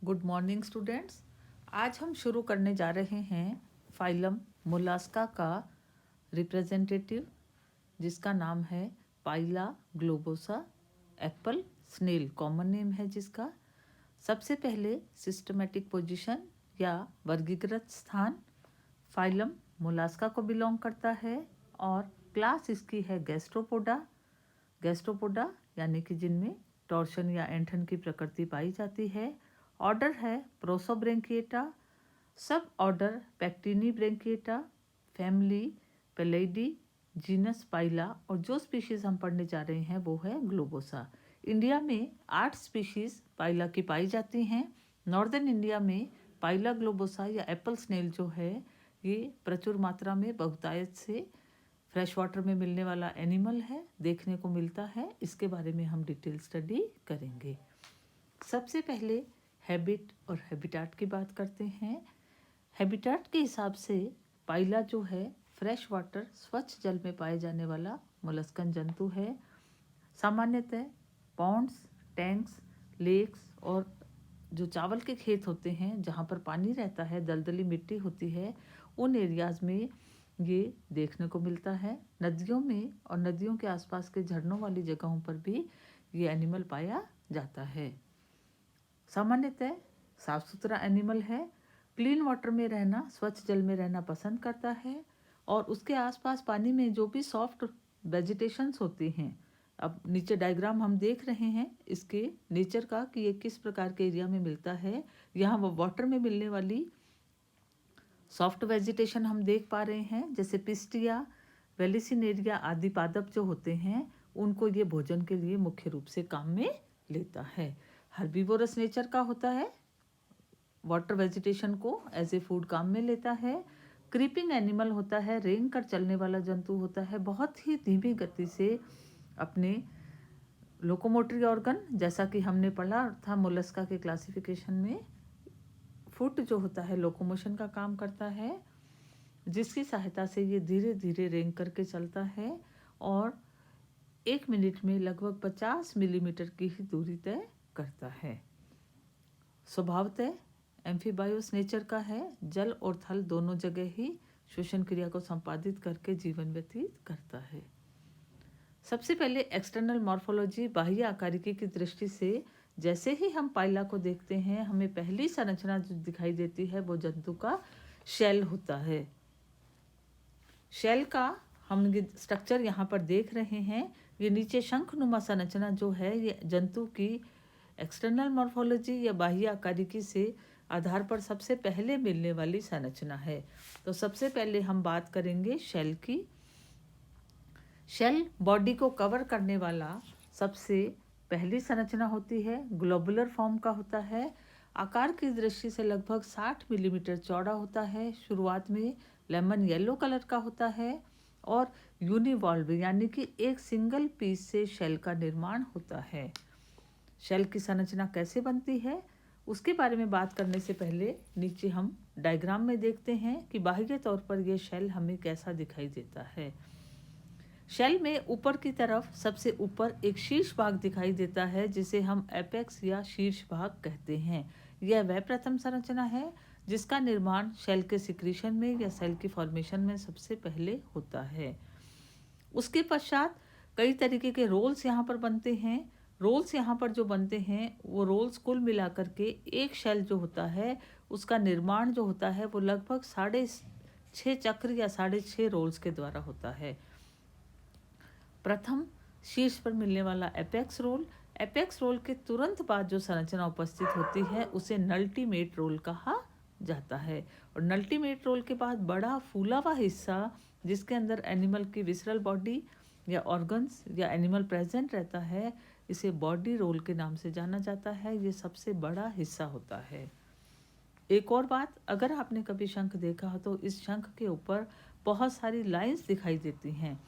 Good morning students. आज हम शुरू करने जा रहे हैं फाइलम मोलास्का का रिप्रेजेंटेटिव, जिसका नाम है Pila globosa apple snail, common name है जिसका। सबसे पहले सिस्टमेटिक पोजीशन या वर्गीकृत स्थान फाइलम मोलास्का को बिलोंग करता है और क्लास इसकी है गैस्ट्रोपोडा। गैस्ट्रोपोडा यानी कि जिनमें टॉर्शन या ऐंठन की प्रकृति पाई जाती है। ऑर्डर है प्रोसोब्रेंकिएटा, सब ऑर्डर पैक्टिनी ब्रेंकिएटा, फैमिली पेलेडी, जीनस पाइला, और जो स्पीशीज़ हम पढ़ने जा रहे हैं वो है ग्लोबोसा। इंडिया में 8 स्पीशीज़ पाइला की पाई जाती हैं। नॉर्दर्न इंडिया में पाइला ग्लोबोसा या एप्पल स्नेल जो है ये प्रचुर मात्रा में बहुतायत से फ्रेश वाटर में मिलने वाला एनिमल है, देखने को मिलता है। इसके बारे में हम डिटेल स्टडी करेंगे। सबसे पहले हैबिट और हैबिटाट की बात करते हैं। हैबिटाट के हिसाब से पाइला जो है फ्रेश वाटर स्वच्छ जल में पाए जाने वाला मोलस्कन जंतु है। सामान्यतः पॉन्ड्स, टैंक्स, लेक्स और जो चावल के खेत होते हैं जहाँ पर पानी रहता है, दलदली मिट्टी होती है, उन एरियाज में ये देखने को मिलता है। नदियों में और नदियों के आसपास के झरनों वाली जगहों पर भी ये एनिमल पाया जाता है। सामान्यतः साफ सुथरा एनिमल है, क्लीन वाटर में रहना, स्वच्छ जल में रहना पसंद करता है और उसके आसपास पानी में जो भी सॉफ्ट वेजिटेशंस होती हैं, अब नीचे डायग्राम हम देख रहे हैं इसके नेचर का कि ये किस प्रकार के एरिया में मिलता है। यहाँ वो वाटर में मिलने वाली सॉफ्ट वेजिटेशन हम देख पा रहे हैं, जैसे पिस्टिया, वेलिसिनेरिया आदि पादप जो होते हैं उनको ये भोजन के लिए मुख्य रूप से काम में लेता है। हर्बीवोरस नेचर का होता है, वाटर वेजिटेशन को एज ए फूड काम में लेता है। क्रीपिंग एनिमल होता है, रेंग कर चलने वाला जंतु होता है, बहुत ही धीमी गति से अपने लोकोमोटरी ऑर्गन, जैसा कि हमने पढ़ा था मोलस्का के क्लासिफिकेशन में, फुट जो होता है लोकोमोशन का काम करता है, जिसकी सहायता से ये धीरे धीरे रेंग करके चलता है और 1 मिनट में लगभग 50 मिलीमीटर की ही दूरी तय करता है। स्वभावतः एम्फीबायोस नेचर का है, जल और थल दोनों जगह ही श्वसन क्रिया को संपादित करके जीवन व्यतीत करता है। सबसे पहले एक्सटर्नल मॉर्फोलॉजी, बाह्य आकारिकी की दृष्टि से जैसे ही हम पाइला को देखते हैं, हमें पहली संरचना जो दिखाई देती है वो जंतु का शेल होता है। शेल का हम स्ट्रक्चर यहाँ पर देख रहे हैं। ये नीचे शंखनुमा संरचना जो है ये जंतु की एक्सटर्नल मॉर्फोलॉजी या बाह्य आकारिकी से आधार पर सबसे पहले मिलने वाली संरचना है। तो सबसे पहले हम बात करेंगे शेल की। शेल बॉडी को कवर करने वाला सबसे पहली संरचना होती है, ग्लोबुलर फॉर्म का होता है। आकार की दृष्टि से लगभग 60 मिलीमीटर चौड़ा होता है। शुरुआत में लेमन येलो कलर का होता है और यूनिवॉल्व यानी कि एक सिंगल पीस से शेल का निर्माण होता है। शेल की संरचना कैसे बनती है उसके बारे में बात करने से पहले नीचे हम डायग्राम में देखते हैं कि बाह्य तौर पर यह शेल हमें कैसा दिखाई देता है। शेल में ऊपर की तरफ सबसे ऊपर एक शीर्ष भाग दिखाई देता है जिसे हम एपेक्स या शीर्ष भाग कहते हैं। यह वह प्रथम संरचना है जिसका निर्माण शेल के सिक्रीशन में या सेल की फॉर्मेशन में सबसे पहले होता है। उसके पश्चात कई तरीके के रोल्स यहाँ पर बनते हैं। रोल्स यहाँ पर जो बनते हैं वो रोल्स कुल मिलाकर के एक शेल जो होता है उसका निर्माण जो होता है वो लगभग 6.5 चक्र या 6.5 रोल्स के द्वारा होता है। प्रथम शीर्ष पर मिलने वाला एपेक्स रोल, एपेक्स रोल के तुरंत बाद जो संरचना उपस्थित होती है उसे नल्टीमेट रोल कहा जाता है। और नल्टीमेट रोल के बाद बड़ा फूला हुआ हिस्सा जिसके अंदर एनिमल की विसरल बॉडी या ऑर्गन्स या एनिमल प्रेजेंट रहता है, इसे बॉडी रोल के नाम से जाना जाता है। ये सबसे बड़ा हिस्सा होता है। एक और बात, अगर आपने कभी शंख देखा हो तो इस शंख के ऊपर बहुत सारी लाइंस दिखाई देती हैं।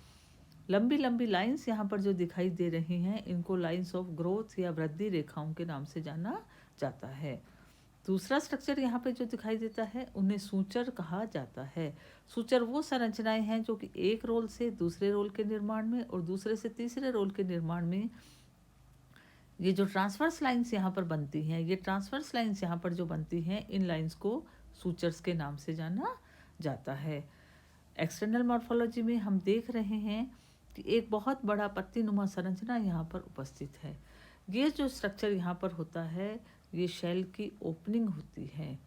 लंबी लंबी लाइंस यहाँ पर जो दिखाई दे रही हैं इनको लाइंस ऑफ ग्रोथ या वृद्धि रेखाओं के नाम से जाना जाता है। दूसरा स्ट्रक्चर यहाँ पे जो दिखाई देता है उन्हें सूचर कहा जाता है। सूचर वो संरचनाएं हैं जो कि एक रोल से दूसरे रोल के निर्माण में और दूसरे से तीसरे रोल के निर्माण में ये जो ट्रांसवर्स लाइंस यहाँ पर बनती हैं, ये ट्रांसवर्स लाइंस यहाँ पर जो बनती हैं, इन लाइंस को सूचर्स के नाम से जाना जाता है। एक्सटर्नल मॉर्फोलॉजी में हम देख रहे हैं कि एक बहुत बड़ा पत्तीनुमा संरचना यहाँ पर उपस्थित है। ये जो स्ट्रक्चर यहाँ पर होता है, ये शेल की ओपनिंग होती है।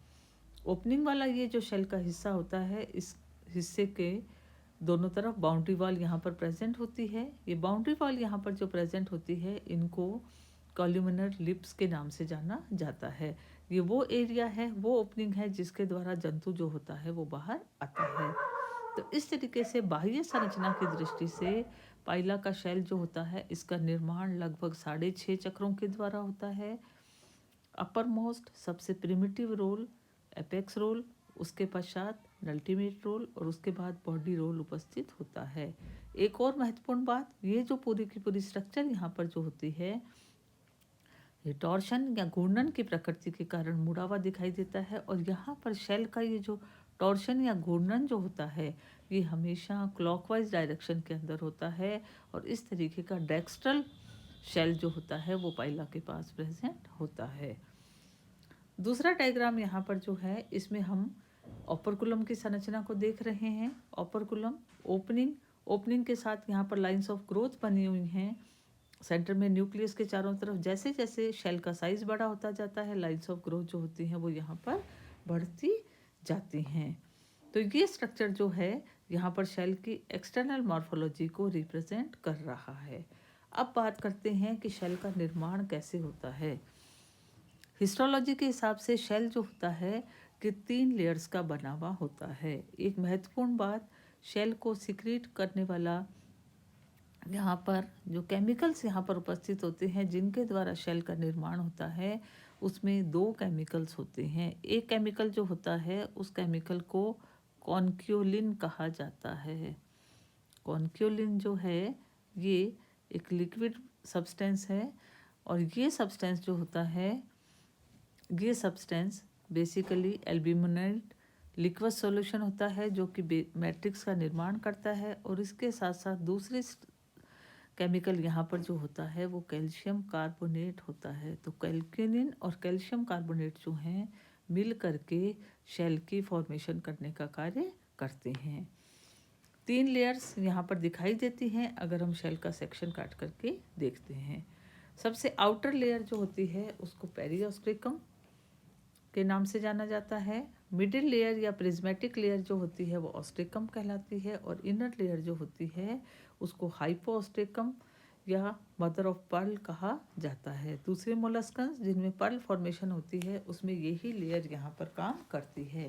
ओपनिंग वाला ये जो शेल का हिस्सा होता है, इस हिस्से के दोनों तरफ बाउंड्री वॉल यहाँ पर प्रेजेंट होती है। ये बाउंड्री वॉल यहाँ पर जो प्रेजेंट होती है, इनको कॉल्यूमिनर लिप्स के नाम से जाना जाता है। ये वो एरिया है, वो ओपनिंग है जिसके द्वारा जंतु जो होता है वो बाहर आता है। तो इस तरीके से बाह्य संरचना की दृष्टि से पाइला का शेल जो होता है, इसका निर्माण लगभग 6.5 चक्रों के द्वारा होता है। अपर मोस्ट सबसे प्रिमिटिव रोल एपेक्स रोल, उसके पश्चात अल्टीमेट रोल और उसके बाद बॉडी रोल उपस्थित होता है। एक और महत्वपूर्ण बात, ये जो पूरी की पूरी स्ट्रक्चर यहाँ पर जो होती है, ये टॉर्शन या घूर्णन की प्रकृति के कारण मुड़ा हुआ दिखाई देता है। और यहाँ पर शेल का ये जो टॉर्शन या घूर्णन जो होता है, ये हमेशा क्लॉकवाइज डायरेक्शन के अंदर होता है। और इस तरीके का डेक्स्ट्रल शेल जो होता है वो पाइला के पास प्रेजेंट होता है। दूसरा डायग्राम यहाँ पर जो है, इसमें हम ओपरकुलम की संरचना को देख रहे हैं। ओपरकुलम ओपनिंग के साथ यहाँ पर लाइंस ऑफ ग्रोथ बनी हुई हैं। सेंटर में न्यूक्लियस के चारों तरफ जैसे जैसे शेल का साइज बड़ा होता जाता है, लाइंस ऑफ ग्रोथ जो होती हैं वो यहाँ पर बढ़ती जाती हैं। तो ये स्ट्रक्चर जो है यहाँ पर शेल की एक्सटर्नल मॉर्फोलॉजी को रिप्रेजेंट कर रहा है। अब बात करते हैं कि शेल का निर्माण कैसे होता है। हिस्टोलॉजी के हिसाब से शेल जो होता है कि 3 लेयर्स का बना हुआ होता है। एक महत्वपूर्ण बात, शेल को सिक्रीट करने वाला यहाँ पर जो केमिकल्स यहाँ पर उपस्थित होते हैं जिनके द्वारा शेल का निर्माण होता है, उसमें 2 केमिकल्स होते हैं। एक केमिकल जो होता है, उस केमिकल को कॉन्क्योलिन कहा जाता है। कॉन्क्योलिन जो है ये एक लिक्विड सब्सटेंस है। और ये सब्सटेंस जो होता है, ये सब्सटेंस बेसिकली एल्ब्यूमिनेट लिक्विड सॉल्यूशन होता है जो कि मैट्रिक्स का निर्माण करता है। और इसके साथ साथ दूसरे केमिकल यहाँ पर जो होता है वो कैल्शियम कार्बोनेट होता है। तो कैल्क्यूनिन और कैल्शियम कार्बोनेट जो हैं मिल करके शेल की फॉर्मेशन करने का कार्य करते हैं। 3 लेयर्स यहाँ पर दिखाई देती हैं अगर हम शेल का सेक्शन काट करके देखते हैं। सबसे आउटर लेयर जो होती है उसको पेरियोस्ट्रिकम के नाम से जाना जाता है। मिडिल लेयर या प्रिज्मेटिक लेयर जो होती है वो ऑस्ट्रिकम कहलाती है। और इनर लेयर जो होती है उसको हाइपोऑस्ट्रिकम या मदर ऑफ पर्ल कहा जाता है। दूसरे मोलस्कन्स जिनमें पर्ल फॉर्मेशन होती है उसमें यही लेयर यहाँ पर काम करती है।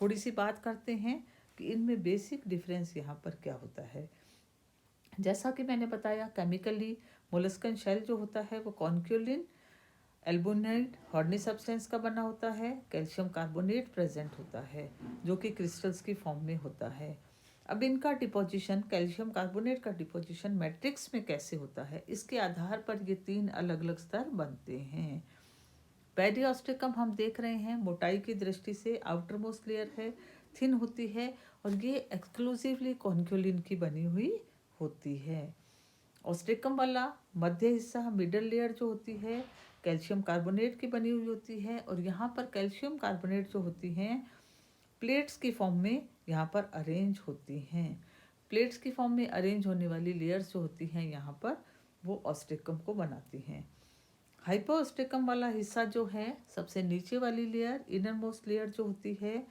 थोड़ी सी बात करते हैं कि इनमें बेसिक डिफरेंस यहाँ पर क्या होता है। जैसा कि मैंने बताया, केमिकली मोलस्कन शेल जो होता है वो कॉन्क्योलिन एल्बुनाइड हॉर्नी सब्सटेंस का बना होता है। कैल्शियम कार्बोनेट प्रेजेंट होता है जो कि क्रिस्टल्स की फॉर्म में होता है। अब इनका डिपोजिशन, कैल्शियम कार्बोनेट का डिपोजिशन मैट्रिक्स में कैसे होता है, इसके आधार पर ये 3 अलग अलग स्तर बनते हैं। पेरियोस्ट्रिकम हम देख रहे हैं, मोटाई की दृष्टि से आउटर मोस्ट लेयर है, थिन होती है और ये एक्सक्लूसिवली कॉन्क्योलिन की बनी हुई होती है। ऑस्ट्रिकम वाला मध्य हिस्सा, मिडल लेयर जो होती है कैल्शियम कार्बोनेट की बनी हुई होती है। और यहाँ पर कैल्शियम कार्बोनेट जो होती हैं प्लेट्स की फॉर्म में यहाँ पर अरेंज होती हैं। प्लेट्स की फॉर्म में अरेंज होने वाली लेयर्स जो होती हैं यहाँ पर वो ऑस्ट्रिकम को बनाती हैं। हाइपोऑस्ट्रिकम वाला हिस्सा जो है, सबसे नीचे वाली लेयर, इनर मोस्ट लेयर जो होती है,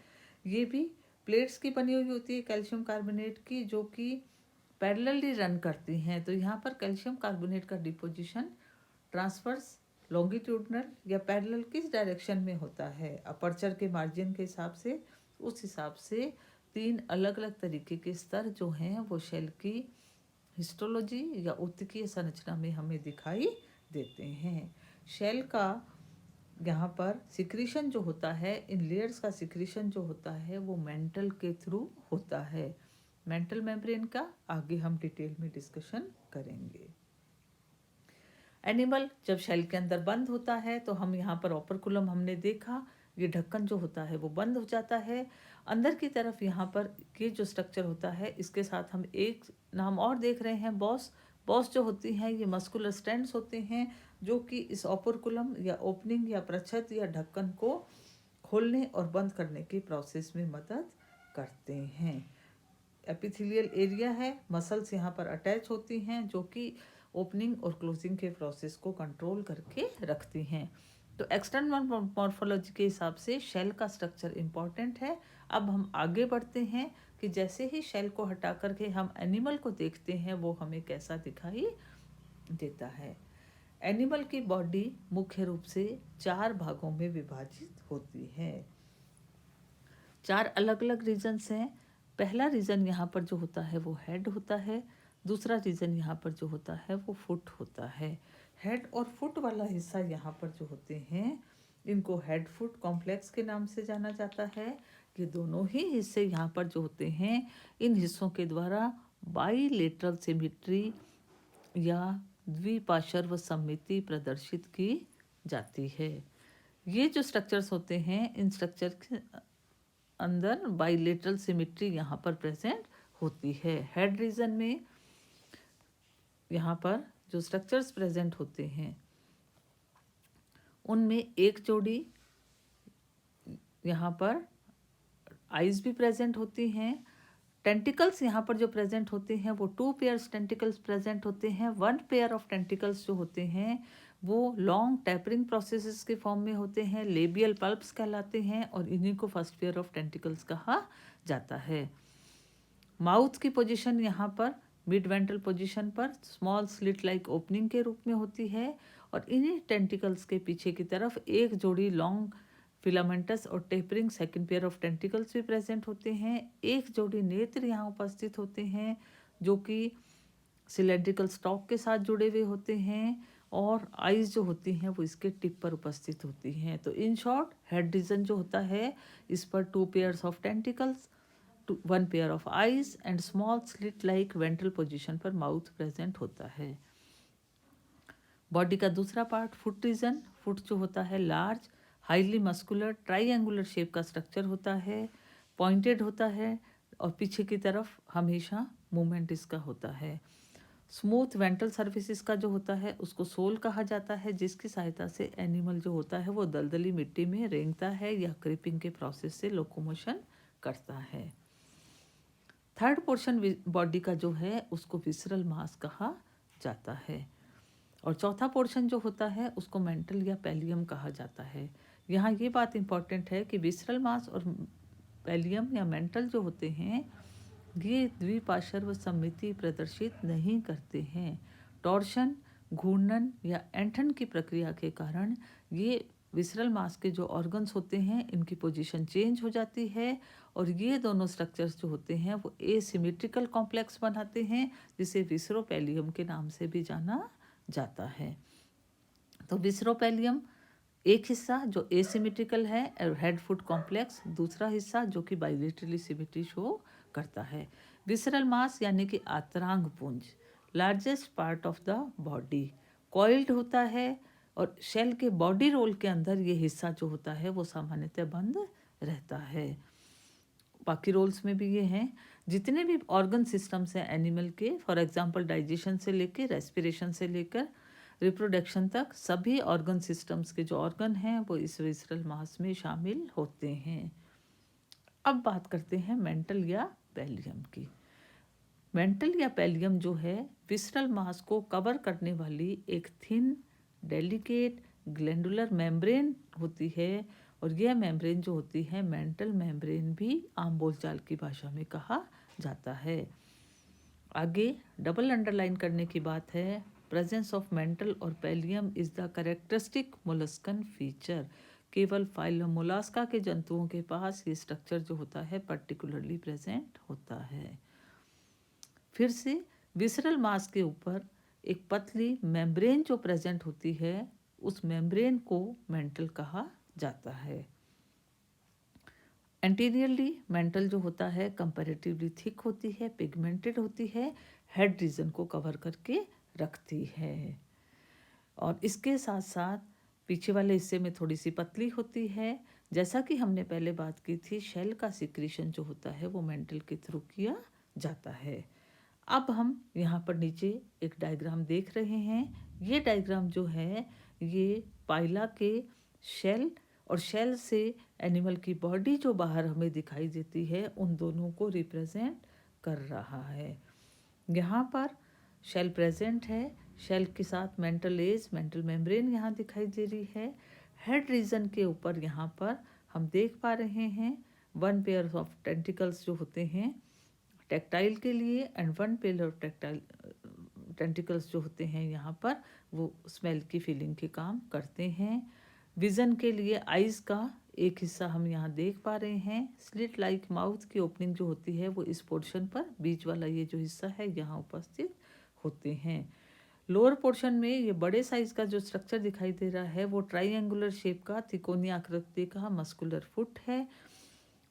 ये भी प्लेट्स की बनी हुई होती है कैल्शियम कार्बोनेट की, जो कि पैरेलली रन करती हैं। तो यहाँ पर कैल्शियम कार्बोनेट का डिपोजिशन ट्रांसवर्स, लॉन्गिट्यूडनल या पैरेलल किस डायरेक्शन में होता है, अपर्चर के मार्जिन के हिसाब से, उस हिसाब से 3 अलग अलग तरीके के स्तर जो हैं वो शेल की हिस्टोलॉजी या उत्तकीय संरचना में हमें दिखाई देते हैं। शेल का यहाँ पर सिक्रीशन जो होता है, इन लेयर्स का सिक्रीशन जो होता है वो मेंटल के थ्रू होता है। मेंटल मेम्ब्रेन का आगे हम डिटेल में डिस्कशन करेंगे। एनिमल जब शेल के अंदर बंद होता है तो हम यहाँ पर ओपरकुलम हमने देखा, ये ढक्कन जो होता है वो बंद हो जाता है। अंदर की तरफ यहाँ पर ये जो स्ट्रक्चर होता है, इसके साथ हम एक नाम और देख रहे हैं, बॉस। बॉस जो होती हैं ये मस्कुलर स्ट्रैंड्स होते हैं जो कि इस ओपर्कुलम या ओपनिंग या प्रच्छद या ढक्कन को खोलने और बंद करने के प्रोसेस में मदद करते हैं। एपिथेलियल एरिया है, मसल्स यहाँ पर अटैच होती हैं जो कि ओपनिंग और क्लोजिंग के प्रोसेस को कंट्रोल करके रखती हैं। तो एक्सटर्नल मॉर्फोलॉजी के हिसाब से शेल का स्ट्रक्चर इम्पॉर्टेंट है। अब हम आगे बढ़ते हैं कि जैसे ही शेल को हटा करके हम एनिमल को देखते हैं वो हमें कैसा दिखाई देता है। एनिमल की बॉडी मुख्य रूप से 4 भागों में विभाजित होती है। 4 अलग अलग रीजन्स हैं। पहला रीजन यहाँ पर जो होता है वो हेड होता है। दूसरा रीजन यहाँ पर जो होता है वो फुट होता है। हेड और फुट वाला हिस्सा यहाँ पर जो होते हैं इनको हेड फुट कॉम्प्लेक्स के नाम से जाना जाता है। ये दोनों ही हिस्से यहाँ पर जो होते हैं इन हिस्सों के द्वारा बाईलेटरल सिमेट्री या द्विपार्श्व सममिति प्रदर्शित की जाती है। ये जो स्ट्रक्चर्स होते हैं इन स्ट्रक्चर के अंदर बाईलेटरल सिमेट्री यहाँ पर प्रेजेंट होती है। हेड रीजन में यहाँ पर जो स्ट्रक्चर्स प्रेजेंट होते हैं उनमें एक जोड़ी यहाँ पर आइज भी प्रेजेंट होती हैं। टेंटिकल्स यहाँ पर जो प्रेजेंट होते हैं वो 2 पेयर्स टेंटिकल्स प्रेजेंट होते हैं। 1 पेयर ऑफ टेंटिकल्स जो होते हैं वो लॉन्ग टैपरिंग प्रोसेसेस के फॉर्म में होते हैं, लेबियल पल्प्स कहलाते हैं और इन्हीं को फर्स्ट पेयर ऑफ टेंटिकल्स कहा जाता है। माउथ की पोजीशन यहाँ पर मिड वेंट्रल पोजीशन पर स्मॉल स्लिट लाइक ओपनिंग के रूप में होती है और इन्हीं टेंटिकल्स के पीछे की तरफ एक जोड़ी लॉन्ग फिलामेंटस और tapering second pair of tentacles भी प्रेजेंट होते हैं। एक जोड़ी नेत्र यहाँ उपस्थित होते हैं जो कि सिलेंड्रिकल स्टॉक के साथ जुड़े हुए होते हैं और आइज जो होती हैं वो इसके टिप पर उपस्थित होती हैं। तो इन शॉर्ट हेड रीजन जो होता है इस पर 2 pairs of tentacles, 1 pair of eyes and small slit like ventral position पर माउथ प्रेजेंट होता है। बॉडी का दूसरा पार्ट फुट रीजन, फुट जो होता है large highly muscular triangular shape का स्ट्रक्चर होता है, पॉइंटेड होता है और पीछे की तरफ हमेशा मूवमेंट इसका होता है। स्मूथ वेंट्रल सर्फेस इसका जो होता है उसको सोल कहा जाता है जिसकी सहायता से एनिमल जो होता है वो दलदली मिट्टी में रेंगता है या क्रीपिंग के प्रोसेस से लोकोमोशन करता है। थर्ड पोर्शन बॉडी का जो है उसको विसरल मास कहा जाता है और चौथा पोर्शन जो होता है उसको मेंटल या पैलियम कहा जाता है। यहाँ ये बात इंपॉर्टेंट है कि विसरल मास और पैलियम या मेंटल जो होते हैं ये द्विपार्श्व सममिति प्रदर्शित नहीं करते हैं। टॉर्शन, घूर्णन या ऐंठन की प्रक्रिया के कारण ये विसरल मास के जो ऑर्गन्स होते हैं इनकी पोजीशन चेंज हो जाती है और ये दोनों स्ट्रक्चर्स जो होते हैं वो एसिमेट्रिकल कॉम्प्लेक्स बनाते हैं जिसे विसरोपैलियम के नाम से भी जाना जाता है। तो विसरोपैलियम एक हिस्सा जो एसिमेट्रिकल है और हेड फुट कॉम्प्लेक्स, दूसरा हिस्सा जो कि बाइलेटरली सिमेट्री शो करता है। विसरल मास यानी कि आंतरांग पुंज largest part of the body coiled होता है और शेल के बॉडी रोल के अंदर ये हिस्सा जो होता है वो सामान्यतः बंद रहता है। बाकी रोल्स में भी ये हैं। जितने भी ऑर्गन सिस्टम्स हैं एनिमल के, फॉर एग्जांपल डाइजेशन से लेकर रेस्पिरेशन से लेकर रिप्रोडक्शन तक, सभी ऑर्गन सिस्टम्स के जो ऑर्गन हैं वो इस विसरल मास में शामिल होते हैं। अब बात करते हैं मेंटल या पैलियम की। मेंटल या पैलियम जो है विसरल मास को कवर करने वाली एक थिन डेलिकेट ग्लैंडुलर मेम्ब्रेन होती है और यह मेम्ब्रेन जो होती है मेंटल मेम्ब्रेन भी आम बोलचाल की भाषा में कहा जाता है। आगे डबल अंडरलाइन करने की बात है, प्रेजेंस ऑफ मेंटल और pallium is the characteristic molluscan feature. केवल फाइलम मोलास्का के जंतुओं के पास ये स्ट्रक्चर जो होता है पर्टिकुलरली प्रेजेंट होता है। फिर से विसरल मास के ऊपर एक पतली मेम्ब्रेन जो प्रेजेंट होती है उस मेम्ब्रेन को मेंटल कहा जाता है। एंटीरियरली मेंटल जो होता है कंपैरेटिवली थिक होती है, पिगमेंटेड होती है, हेड रीजन को कवर करके रखती है और इसके साथ साथ पीछे वाले हिस्से में थोड़ी सी पतली होती है। जैसा कि हमने पहले बात की थी शेल का सिक्रीशन जो होता है वो मेंटल के थ्रू किया जाता है। अब हम यहाँ पर नीचे एक डायग्राम देख रहे हैं। ये डायग्राम जो है ये पाइला के शेल और शेल से एनिमल की बॉडी जो बाहर हमें दिखाई देती है उन दोनों को रिप्रेजेंट कर रहा है। यहाँ पर शेल प्रेजेंट है, शेल के साथ मेंटल एज, मेंटल मेम्ब्रेन यहाँ दिखाई दे रही है। हेड रीजन के ऊपर यहाँ पर हम देख पा रहे हैं 1 पेयर ऑफ टेंटिकल्स जो होते हैं टेक्टाइल के लिए and 1 pair of tactile tentacles जो होते हैं यहाँ पर वो स्मेल की फीलिंग के काम करते हैं। विज़न के लिए आइज़ का एक हिस्सा हम यहाँ देख पा रहे हैं। स्लिट लाइक माउथ की ओपनिंग जो होती है वो इस पोर्शन पर, बीच वाला ये जो हिस्सा है यहाँ उपस्थित होते हैं। लोअर पोर्शन में ये बड़े साइज का जो स्ट्रक्चर दिखाई दे रहा है वो ट्राइंगुलर शेप का त्रिकोणीय आकृति का मस्कुलर फुट है।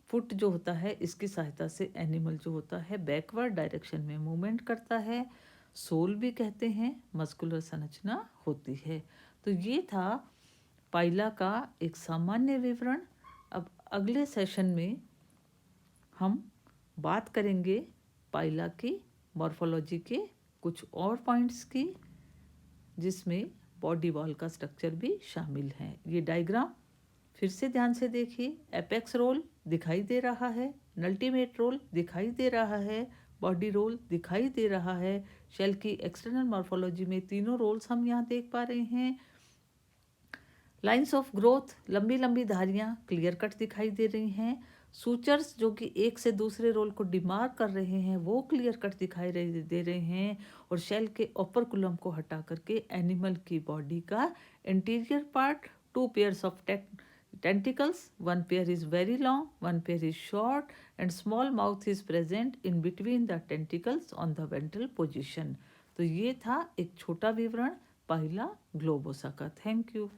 फुट जो होता है इसकी सहायता से एनिमल जो होता है बैकवर्ड डायरेक्शन में मूवमेंट करता है। सोल भी कहते हैं, मस्कुलर संरचना होती है। तो ये था पाइला का एक सामान्य विवरण। अब अगले सेशन में हम बात करेंगे पाइला की मॉर्फोलॉजी के कुछ और पॉइंट्स की, जिसमें बॉडी वॉल का स्ट्रक्चर भी शामिल है। ये डायग्राम फिर से ध्यान से देखिए। एपेक्स रोल दिखाई दे रहा है, अल्टीमेट रोल दिखाई दे रहा है, बॉडी रोल दिखाई दे रहा है। शेल की एक्सटर्नल मॉर्फोलॉजी में तीनों रोल्स हम यहाँ देख पा रहे हैं। लाइंस ऑफ ग्रोथ, लंबी लंबी धारियाँ क्लियर कट दिखाई दे रही हैं। सूचर्स जो कि एक से दूसरे रोल को डिमार्क कर रहे हैं वो क्लियर कट दिखाई दे रहे हैं। और शेल के ओपरकुलम को हटा करके एनिमल की बॉडी का interior part 2 pairs of tentacles, 1 pair is very long, 1 pair is short, and small mouth is present in between the tentacles on the ventral position। तो ये था एक छोटा विवरण पाइला ग्लोबोसा का। Thank you.